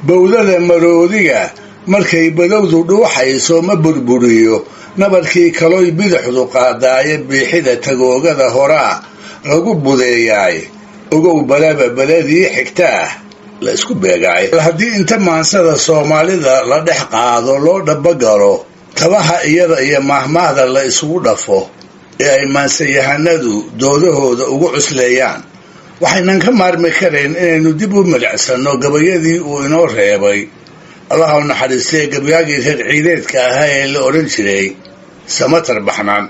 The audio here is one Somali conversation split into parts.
bowdada maroodiga markay badowdu dhuuxayso ma burburiyo nabarkii kaloy bidixdu qaadaaye biixida tagoogada horaa lagu budeeyaay ogow balaba beladii xigtaah la isku beegaay haddii inta maansada soomaalida la dhex qaado loo dhabagalo tabaha iyada iyo maahmaahda la isugu dhafo ee ay maansayahanadu doodahooda ugu cusleeyaan waxaynan ka maarmi karayn inaynu dib u milicsanno gabayadii uu inoo reebay allaha u naxariistee gabyaagii reer ciideedka ahaa ee la odhan jiray samatar baxnaan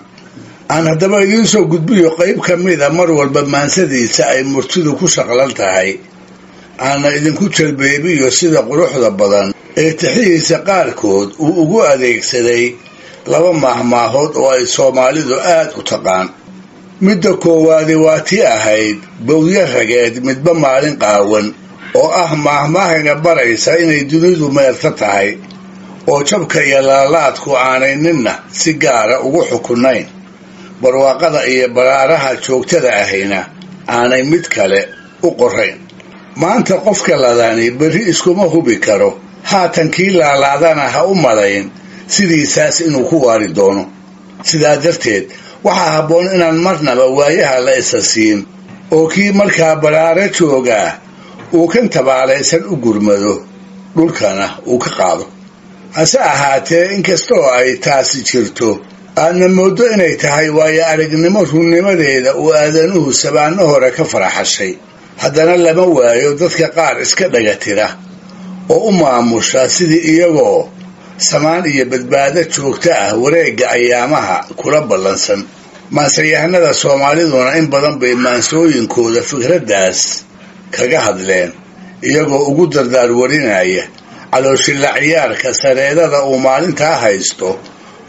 aan haddaba idiin soo gudbiyo qayb ka mida mar walba maansadiisa ay murtidu ku shaqlan tahay aana idinku jalbeebiyo sida quruxda badan ee tixihiisa qaarkood uu ugu adeegsaday laba maahmaahood oo ay soomaalidu aad u taqaan midda koowaadi waa tii ahayd bowdya rageed midba maalin qaawan oo ah maahmaahayna baraysa inay dunidu meerta tahay oo jabka iyo laalaadku aanay ninna si gaara ugu xukunayn barwaaqada iyo baraaraha joogtada ahayna aanay mid kale u qorayn maanta qofka ladani berri iskuma hubi karo haatan kii laalaadana ha u malayn sidiisaas inuu ku waari doono sidaa darteed waxaa habboon inaan marnaba waayaha la isa siin oo kii markaa baraaro joogaa uu kan tabaalaysan u gurmado dhulkana uu ka qaado hase ahaatee inkastoo ay taasi jirto aadna mooddo inay tahay waayo aragnimo runnimadeeda uu aadanuhu sabaanno hore ka faraxashay haddana lama waayo dadka qaar iska dhagatira oo u maamusha sidii iyagoo samaan iyo badbaado joogto ah wareegga ayaamaha kula ballansan maansayahanada soomaaliduna in badan bay maansooyinkooda fikraddaas kaga hadleen iyagoo ugu dardaar warinaya calooshilla ciyaarka sareedada uu maalintaa haysto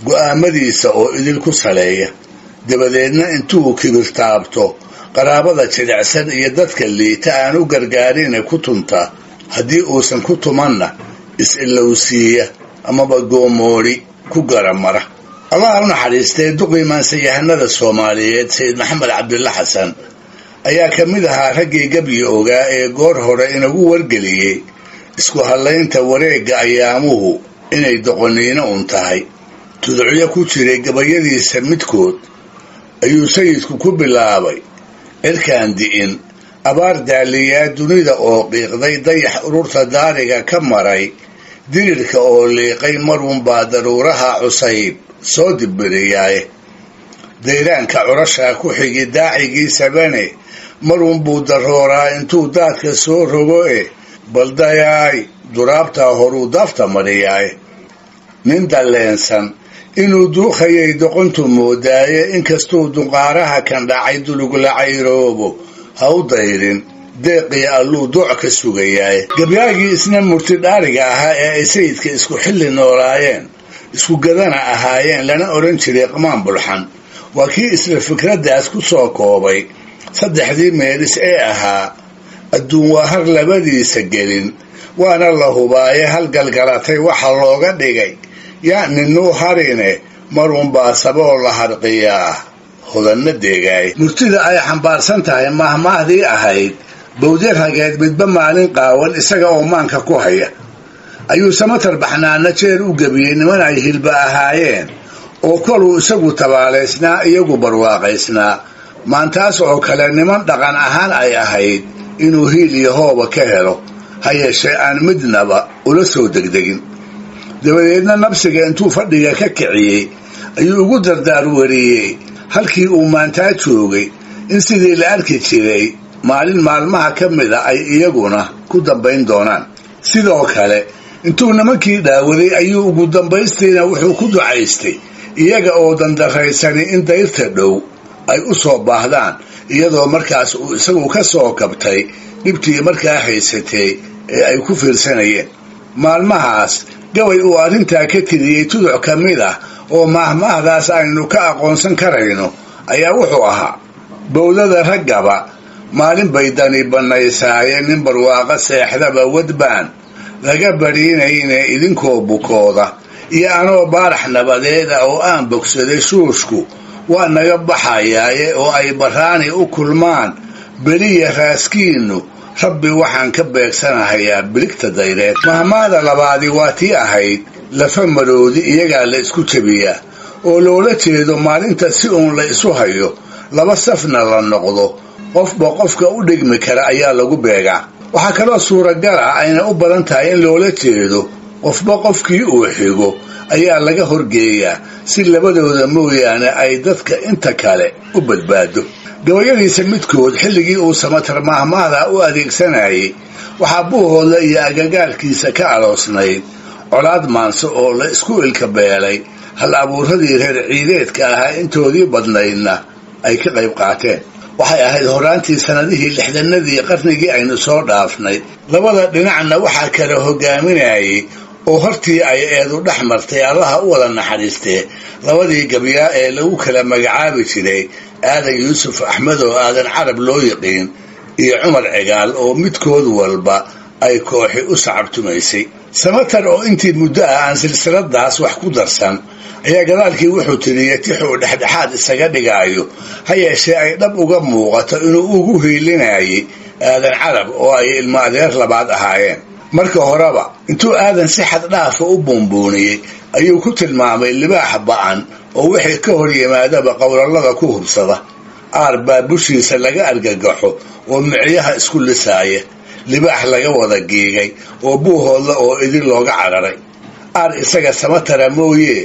go'aamadiisa oo idil ku saleeya dabadeedna intuu kibirtaabto qaraabada jilicsan iyo dadka liita aan u gargaarine ku tunta haddii uusan ku tumanna is-ilowsiiya amaba goomoodhi ku garamara allaha u naxariistee duqii maansayahanada soomaaliyeed sayid maxamed cabdilla xasan ayaa ka mid ahaa raggii gebyi ogaa ee goor hore inagu wargeliyey isku hadlaynta wareegga ayaamuhu inay doqoniino un tahay tudcyo ku jiray gabayadiisa midkood ayuu sayidku ku bilaabay cirkaan di'in abaar daaliyaa dunida oo qiiqday dayax ururta daariga ka maray dirirka oo liiqay marunbaa daruuraha cusayb soo dibbiriyaaye dayraanka curashaa ku xigi daacigiisabane marunbuu darooraa intuu daadka soo rogo baldayaay duraabtaa horuu daafta mariyaaye nin dalleensan inuu duukhayay doqontu moodaaye inkastuu duqaaraha kan dhacay dulugla cayroobo ha u dayrin deeqii alluu dooc ka sugayaaye gabyaagii isna murtidhaariga ahaa ee ay sayidka isku xilli noolaayeen isku gadana ahaayeen lana odhan jiray qamaan bulxan waa kii isla fikraddaas ku soo koobay saddexdii meelis ee ahaa adduun waa har labadiisa gelin waana la hubaaye halgalgalatay waxa looga dhigay yaa ninuu harine marunbaa saboo la harqiyaa hodanna deegaay murtida ay xambaarsan tahay maahmaahdii ahayd bowdya rageed midba maalin qaawan isaga oo maanka ku haya ayuu samatar baxnaana jeer u gebiyey niman ay hilba ahaayeen oo koluu isagu tabaalaysnaa iyagu barwaaqaysnaa maantaas oo kale niman dhaqan ahaan ay ahayd inuu hiil iyo hooba ka helo ha yeeshee aan midnaba ula soo degdegin dabadeedna nabsiga intuu fadhiga ka kiciyey ayuu ugu dardaar wariyey halkii uu maantaa joogay in sidii la arki jiray maalin maalmaha ka mida ay iyaguna ku dambayn doonaan sidoo kale intuu nimankii dhaawaday ayuu ugu dambaystiina wuxuu ku ducaystay iyaga oo dandaraysani in dayrta dhow ay u soo baahdaan iyadoo markaas uu isagu ka soo kabtay dhibtii markaa haysatay ee ay ku fiirsanayeen maalmahaas gabay uu arrintaa ka tiriyey tuduc ka mid ah oo maahmaahdaas aynu ka aqoonsan karayno ayaa wuxuu ahaa bowdada raggaba maalin bay dani bannaysaaye nin barwaaqo seexdaba wadbaan laga badhiinayne idinkoo bukooda iyo anoo baarax nabadeeda oo aan bogsaday shuushku waa naga baxayaaye oo ay barraani u kulmaan beliya raaskiinnu rabbi waxaan ka beegsanahayaa biligta dayreed. mahmaada labaadi waa tii ahayd lafa maroodi iyagaa la isku jabiyaa, oo loola jeedo maalinta si uun la isu hayo laba safna la noqdo, qofba qofka u dhigmi kara ayaa lagu beegaa. waxaa kaloo suuragal ah ayna u badan tahay in loola jeedo qofba qofkii uu xigo ayaa laga horgeeyaa si labadooda mooyaane ay dadka inta kale u badbaado. gabayadiisa midkood xilligii uu Samatar mahmaahda u adeegsanayay waxaa Buuhoodle iyo agagaarkiisa ka aloosnayd colaad maanso oo la isku ilka beelay, hal abuuradii reer ciideedka ahaa intoodii badnaydna ay ka qayb qaateen. waxay ahayd horaantii sanadihii 60nadii qarnigii aynu soo dhaafnay. labada dhinacna waxaa kala hogaaminayay oo hortii ay eedu dhex martay allaha u wada naxariistee labadii gabyaa ee lagu kala magacaabi jiray aadan yuusuf axmed oo aadan carab loo yiqiin iyo cumar cigaal oo midkood walba ay kooxi u sacabtumaysay. Samatar oo intii muddo ah aan silsiladaas wax ku darsan ayaa gadaalkii wuxuu tiriyay tixuu dhexdhexaad isaga dhigaayo, ha yeeshee ay dhab uga muuqato inuu ugu hiilinayay aadan carab oo ay ilmo adeer labaad ahaayeen. marka horeba intuu aadan si xad dhaafa u buunbuuniyey ayuu ku tilmaamay libaax ba'an oo wixii ka hor yimaadaba qowlalada ku hubsada. aar baa bushiisa laga argagaxo oo miciyaha isku lisaaya, libaax laga wada giigay oo Buuhoodle oo idin looga cararay. aar isaga Samatara mooye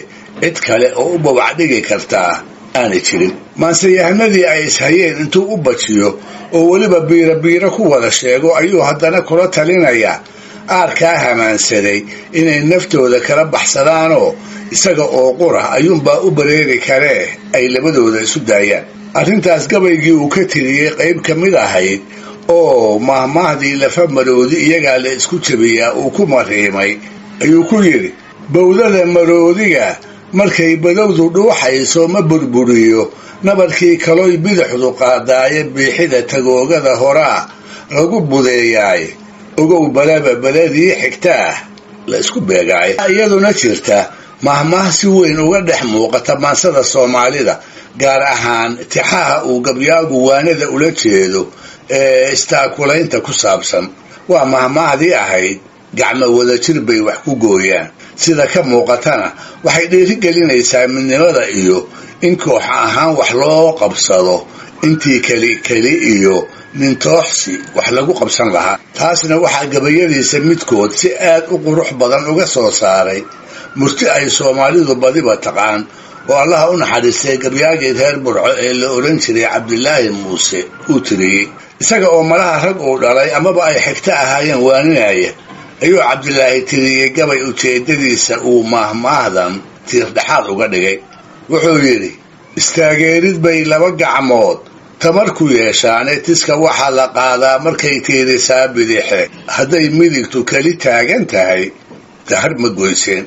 cid kale oo u babac dhigi kartaa aanay jirin. maanseyahanadii ay ishayeen intuu u bajiyo oo weliba biira ku wada sheego ayuu haddana kula talinayaa aarkaa hamaansaday inay naftooda kala baxsadaanoo isaga oo qura ayuunbaa u bareeri karee ay labadooda isu daayaan. arrintaas gabaygii uu ka tiriyey qayb ka mid ahayd oo mahmaahdii lafa maroodi iyagaa la isku jabiyaa uu ku mariimay ayuu ku yidhi: bawdada maroodiga markay badowdu dhuuxayso ma burburiyo, nabarkii kaloy bidixdu qaadaaye biixida tagoogada horaa lagu budeeyaay, ogow balaba baladii xigtaah la isku beegaay. iyaduna jirta mahmaah si weyn uga dhex muuqata maansada Soomaalida, gaar ahaan tixaha uu gabyaagu waanada ula jeedo ee istaakulaynta ku saabsan. waa mahmaahdii ahayd gacmo wadajir bay wax ku gooyaan. sida ka muuqatana waxay dhiirigelinaysaa midnimada iyo in koox ahaan wax loo qabsado intii keli iyo nin tooxsi wax lagu qabsan lahaa. taasna waxaa gabayadiisa midkood si aad u qurux badan uga soo saaray murti ay Soomaalidu badiba taqaan oo allaha u naxariistay gabyaagii reer Burco ee la oran jiray Cabdilaahi Muuse uu tiriyey. isaga oo malaha rag uu dhalay amaba ay xigta ahaayeen waaninaya ayuu Cabdilaahi tiriyey gabay ujeedadiisa uu mahmaahdan tiirdhexaad uga dhigay. wuxuu yidhi: istaageerid bay laba gacmood tamar ku yeeshaane, tiska waxaa la qaadaa markay tiirisaa bidixe, hadday midigtu keli taagan tahay dahar ma goyseen.